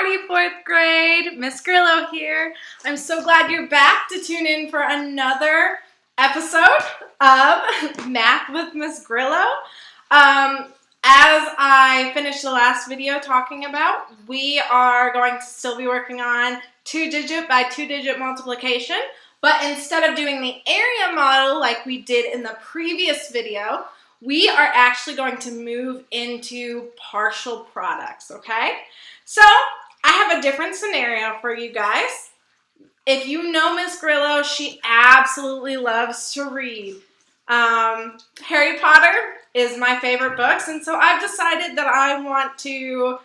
Howdy, 4th grade. Miss Grillo here. I'm so glad you're back to tune in for another episode of Math with Miss Grillo. As I finished the last video talking about, we are going to still be working on 2-digit by 2-digit multiplication, but instead of doing the area model like we did in the previous video, we are actually going to move into partial products, okay? So, I have a different scenario for you guys. If you know Miss Grillo, she absolutely loves to read. Harry Potter is my favorite books, and so I've decided that I want to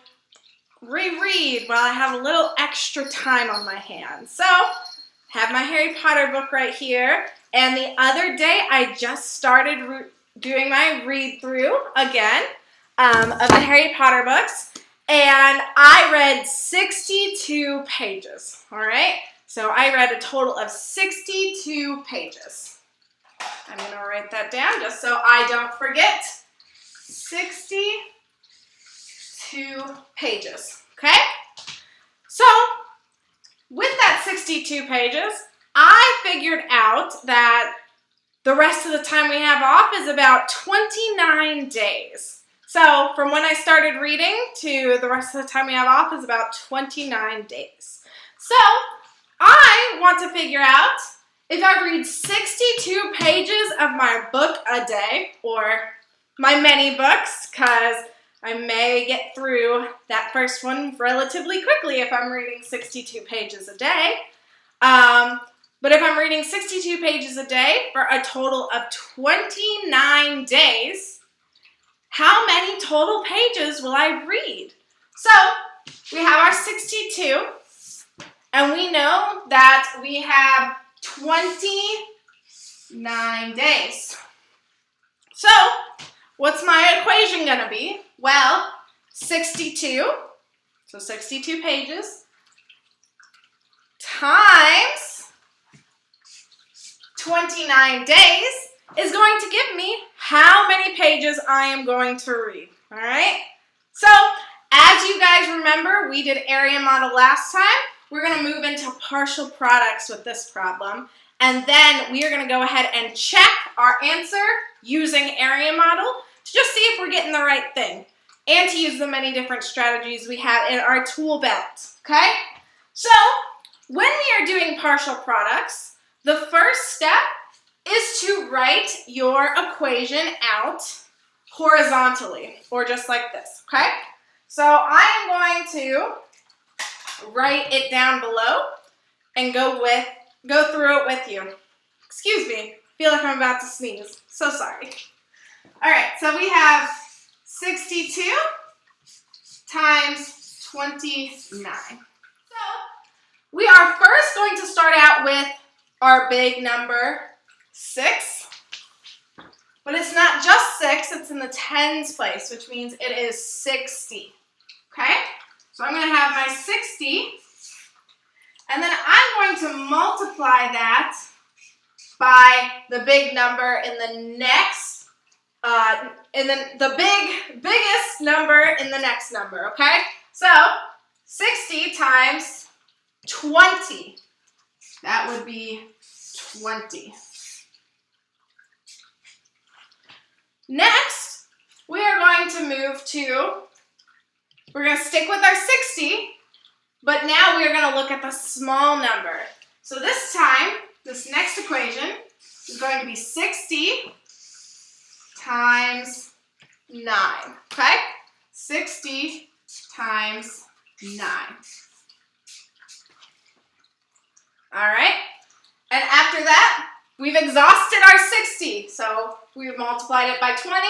reread while I have a little extra time on my hands. So, I have my Harry Potter book right here, and the other day I just started doing my read-through again of the Harry Potter books, and I read 62 pages, all right? So I read a total of 62 pages. I'm going to write that down just so I don't forget. 62 pages, okay? So with that 62 pages, I figured out that the rest of the time we have off is about 29 days. So from when I started reading to the rest of the time we have off is about 29 days. So I want to figure out if I read 62 pages of my book a day, or my many books, because I may get through that first one relatively quickly if I'm reading 62 pages a day. But if I'm reading 62 pages a day for a total of 29 days, how many total pages will I read? So we have our 62, and we know that we have 29 days. So what's my equation going to be? Well, 62, so 62 pages, times 29 days is going to give me how many pages I am going to read, all right? So, as you guys remember, we did area model last time. We're going to move into partial products with this problem, and then we are going to go ahead and check our answer using area model to just see if we're getting the right thing, and to use the many different strategies we have in our tool belt, okay? So, when we are doing partial products, the first step is to write your equation out horizontally, or just like this, okay? So I am going to write it down below and go through it with you. Excuse me, feel like I'm about to sneeze. So sorry. All right, so we have 62 times 29. So we are first going to start out with our big number 6, but it's not just 6, it's in the tens place, which means it is 60, okay? So I'm going to have my 60, and then I'm going to multiply that by the big number in the next, the biggest number in the next number, okay? So 60 times 20, that would be 20. Next, we are going to we're going to stick with our 60, but now we are going to look at the small number. So this time, this next equation is going to be 60 times 9, okay? 60 times 9. All right? And after that, we've exhausted our 60. So we've multiplied it by 20.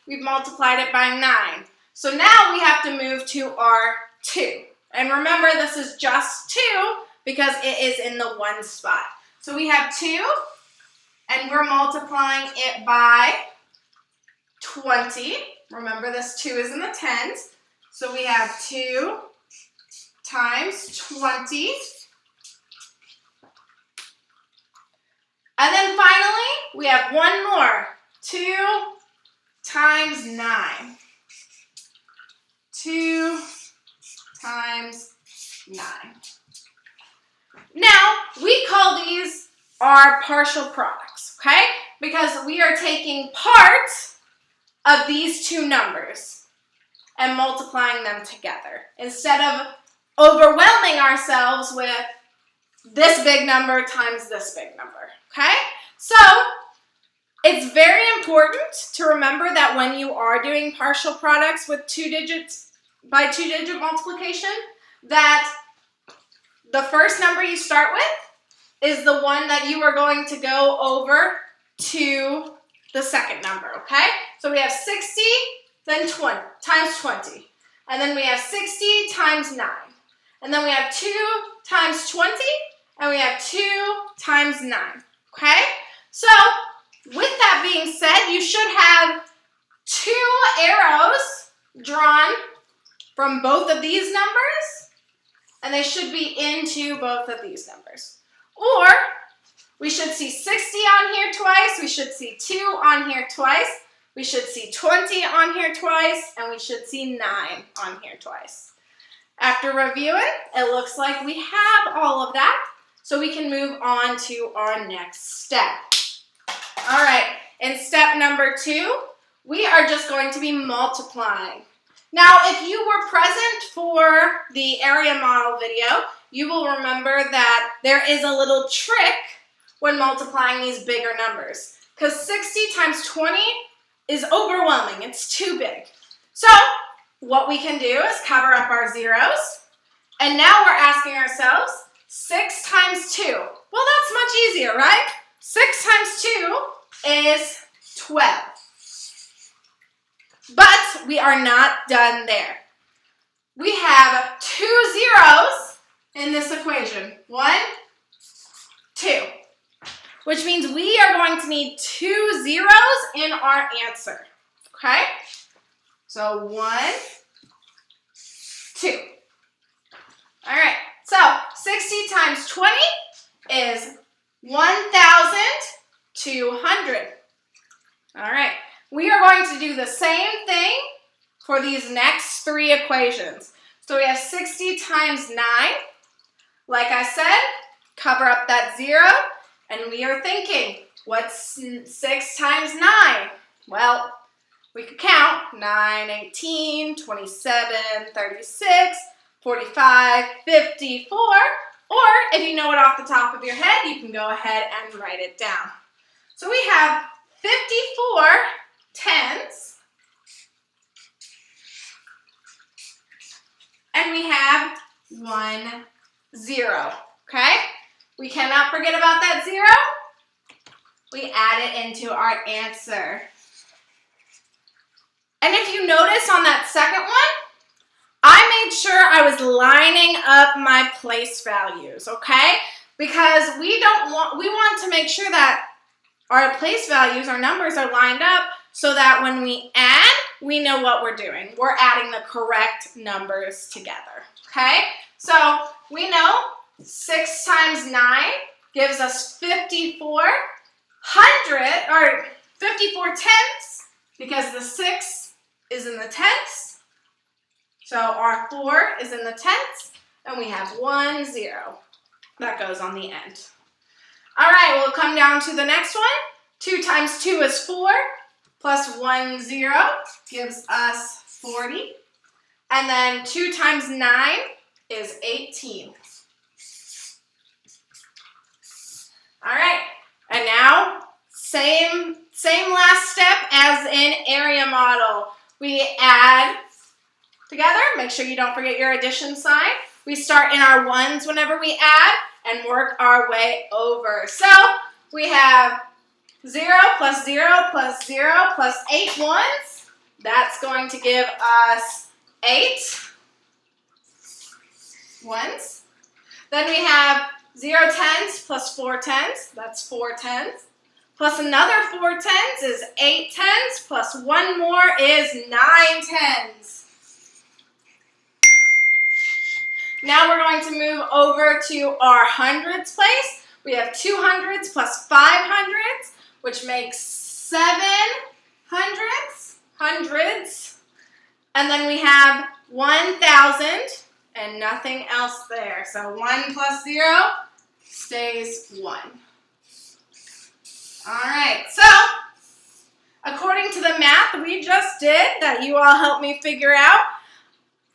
We've multiplied it by 9. So now we have to move to our 2. And remember, this is just 2 because it is in the 1 spot. So we have 2, and we're multiplying it by 20. Remember, this 2 is in the tens. So we have 2 times 20. And then finally, we have one more. 2 times 9. 2 times 9. Now, we call these our partial products, okay? Because we are taking parts of these two numbers and multiplying them together instead of overwhelming ourselves with this big number times this big number, okay? So, it's very important to remember that when you are doing partial products with by 2-digit multiplication, that the first number you start with is the one that you are going to go over to the second number, okay? So we have 60, then 20, times 20. And then we have 60 times 9. And then we have 2 times 20, and we have 2 times 9, okay? So, with that being said, you should have 2 arrows drawn from both of these numbers, and they should be into both of these numbers. Or, we should see 60 on here twice, we should see 2 on here twice, we should see 20 on here twice, and we should see 9 on here twice. After reviewing, it looks like we have all of that, so we can move on to our next step. All right, in step number 2, we are just going to be multiplying. Now, if you were present for the area model video, you will remember that there is a little trick when multiplying these bigger numbers, because 60 times 20 is overwhelming. It's too big. So, what we can do is cover up our zeros, and now we're asking ourselves, 6 times 2. Well, that's much easier, right? 6 times 2 is 12. But we are not done there. We have 2 zeros in this equation. 1, 2. Which means we are going to need 2 zeros in our answer. Okay? So 1, 2. All right. So 60 times 20 is 1,200. All right. We are going to do the same thing for these next 3 equations. So we have 60 times 9. Like I said, cover up that 0. And we are thinking, what's 6 times 9? Well, we could count 9, 18, 27, 36, 45, 54. Or if you know it off the top of your head, you can go ahead and write it down. So we have 54 tens. And we have 1 0. Okay? We cannot forget about that 0. We add it into our answer. And if you notice on that second one, I made sure I was lining up my place values, okay? Because we want to make sure that our place values, our numbers are lined up so that when we add, we know what we're doing. We're adding the correct numbers together, okay? So we know 6 times 9 gives us 5,400, or 54 tenths, because the 6 is in the tenths. So our 4 is in the tenths, and we have 1 0. That goes on the end. All right, we'll come down to the next one. 2 times 2 is 4, plus 1 0 gives us 40. And then 2 times 9 is 18. All right, and now same last step as in area model. We add together, make sure you don't forget your addition sign. We start in our ones whenever we add and work our way over. So we have 0 plus 0 plus 0 plus 8 ones. That's going to give us 8 ones. Then we have 0 tens plus 4 tens. That's 4 tens. Plus another 4 tens is 8 tens. Plus one more is 9 tens. Now we're going to move over to our hundreds place. We have 2 hundreds plus 5 hundreds, which makes 7 hundreds. And then we have 1,000 and nothing else there. So 1 plus 0 stays 1. All right, so according to the math we just did that you all helped me figure out,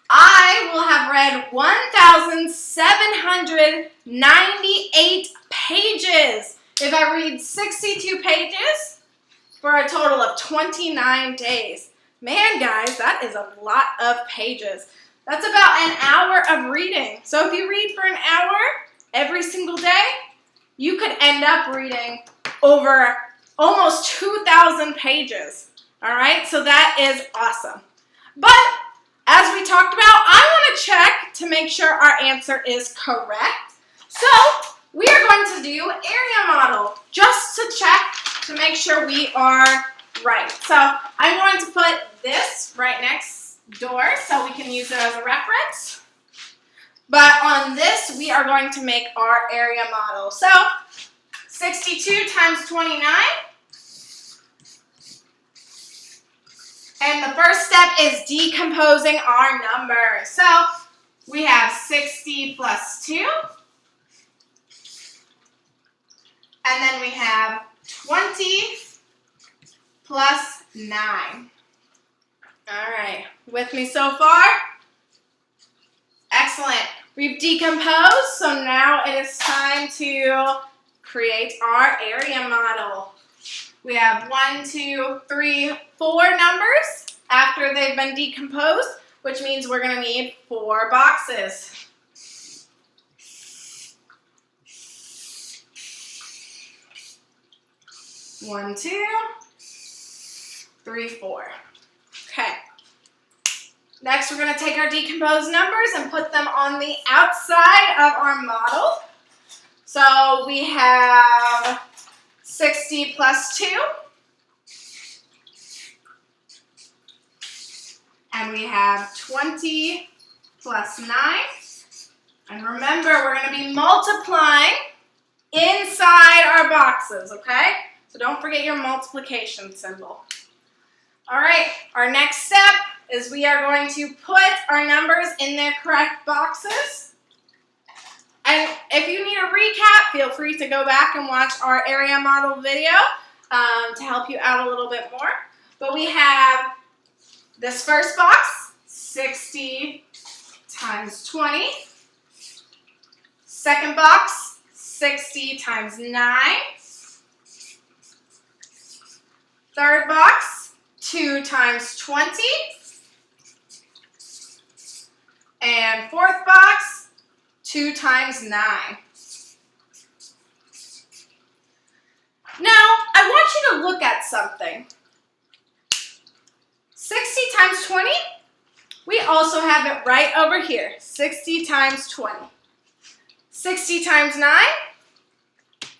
I will have read 1,798 pages if I read 62 pages for a total of 29 days. Man, guys, that is a lot of pages. That's about an hour of reading. So if you read for an hour every single day, you could end up reading over almost 2,000 pages. All right, so that is awesome. But as we talked about, I want to check to make sure our answer is correct. So we are going to do area model just to check to make sure we are right. So I'm going to put this right next door so we can use it as a reference. But on this, we are going to make our area model. So 62 times 29. And the first step is decomposing our numbers. So we have 60 plus 2. And then we have 20 plus 9. All right, with me so far? Excellent. We've decomposed, so now it is time to create our area model. We have 1, 2, 3, 4 numbers after they've been decomposed, which means we're going to need 4 boxes. 1, 2, 3, 4. Okay. Next, we're going to take our decomposed numbers and put them on the outside of our model. So we have 60 plus 2. And we have 20 plus 9. And remember, we're going to be multiplying inside our boxes, okay? So don't forget your multiplication symbol. All right, our next step is we are going to put our numbers in their correct boxes. And if you need a recap, feel free to go back and watch our area model video to help you out a little bit more. But we have this first box, 60 times 20. Second box, 60 times 9. Third box, 2 times 20. And fourth box, 2 times 9. Now, I want you to look at something. 60 times 20, we also have it right over here. 60 times 20. 60 times 9,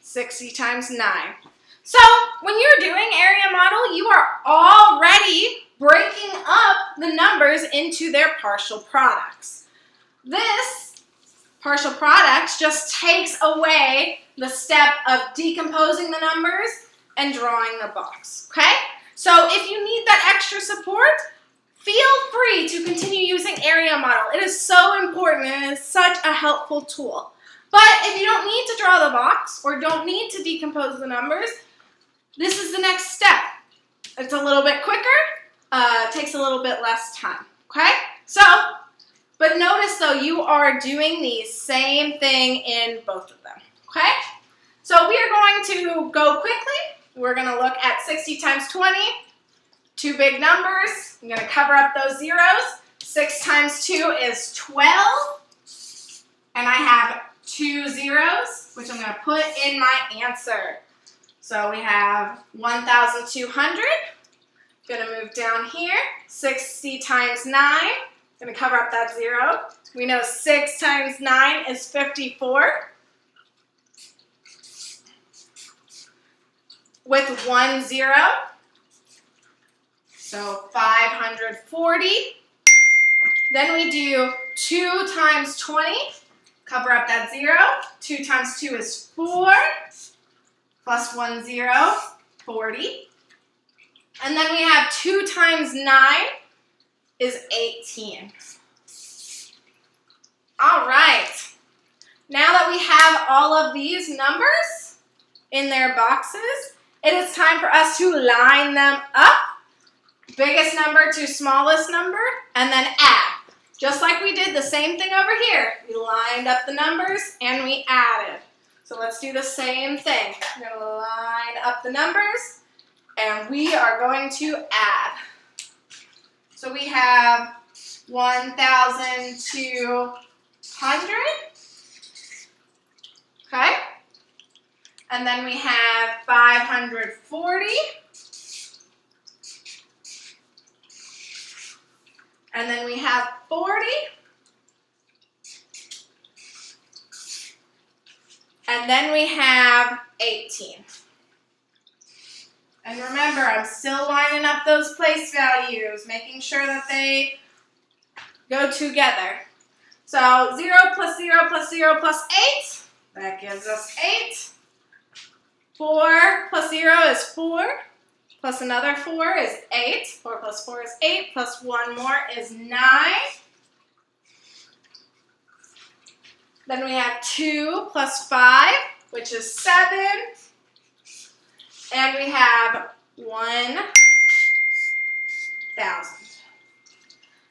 60 times 9. So, when you're doing area model, you are already breaking up the numbers into their partial products. This partial products just takes away the step of decomposing the numbers and drawing the box, okay? So if you need that extra support, feel free to continue using area model. It is so important and it is such a helpful tool. But if you don't need to draw the box or don't need to decompose the numbers, this is the next step. It's a little bit quicker, takes a little bit less time, okay? So, but notice though, you are doing the same thing in both of them, okay? So we are going to go quickly. We're going to look at 60 times 20, 2 big numbers. I'm going to cover up those zeros. 6 times 2 is 12, and I have 2 zeros, which I'm going to put in my answer. So we have 1,200. Going to move down here. 60 times 9. Going to cover up that 0. We know 6 times 9 is 54. With 1 0. So 540. Then we do 2 times 20. Cover up that 0. 2 times 2 is 4. Plus 1 0, 40. And then we have 2 times 9 is 18. All right. Now that we have all of these numbers in their boxes, it is time for us to line them up. Biggest number to smallest number, and then add. Just like we did the same thing over here. We lined up the numbers and we added. So let's do the same thing. We're going to line up the numbers and we are going to add. So we have 1,200. Okay? And then we have 540. And then we have 40. And then we have 18. And remember, I'm still lining up those place values, making sure that they go together. So 0 plus 0 plus 0 plus 8, that gives us 8. 4 plus 0 is 4. Plus another 4 is 8. 4 plus 4 is 8. Plus one more is 9. Then we have 2 plus 5, which is 7. And we have 1,000.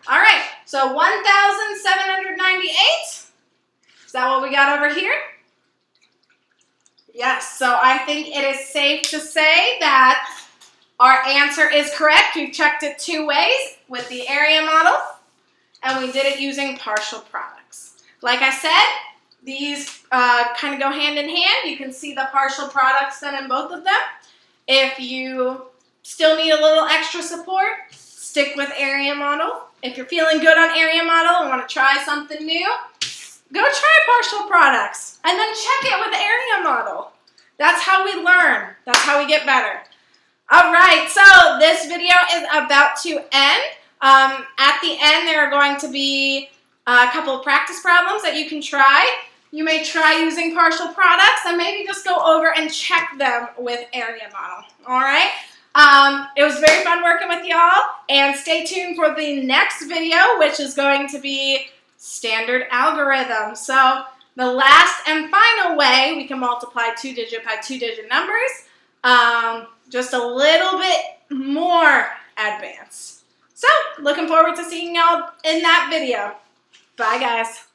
All right, so 1,798. Is that what we got over here? Yes, so I think it is safe to say that our answer is correct. We've checked it 2 ways with the area model, and we did it using partial products. Like I said, these kind of go hand in hand. You can see the partial products then in both of them. If you still need a little extra support, stick with area model. If you're feeling good on area model and want to try something new, go try partial products and then check it with area model. That's how we learn. That's how we get better. All right, so this video is about to end. At the end, there are going to be a couple of practice problems that you can try. You may try using partial products and maybe just go over and check them with area model. All right? It was very fun working with y'all, and stay tuned for the next video, which is going to be standard algorithm. So the last and final way we can multiply 2-digit by 2-digit numbers, just a little bit more advanced. So looking forward to seeing y'all in that video. Bye, guys.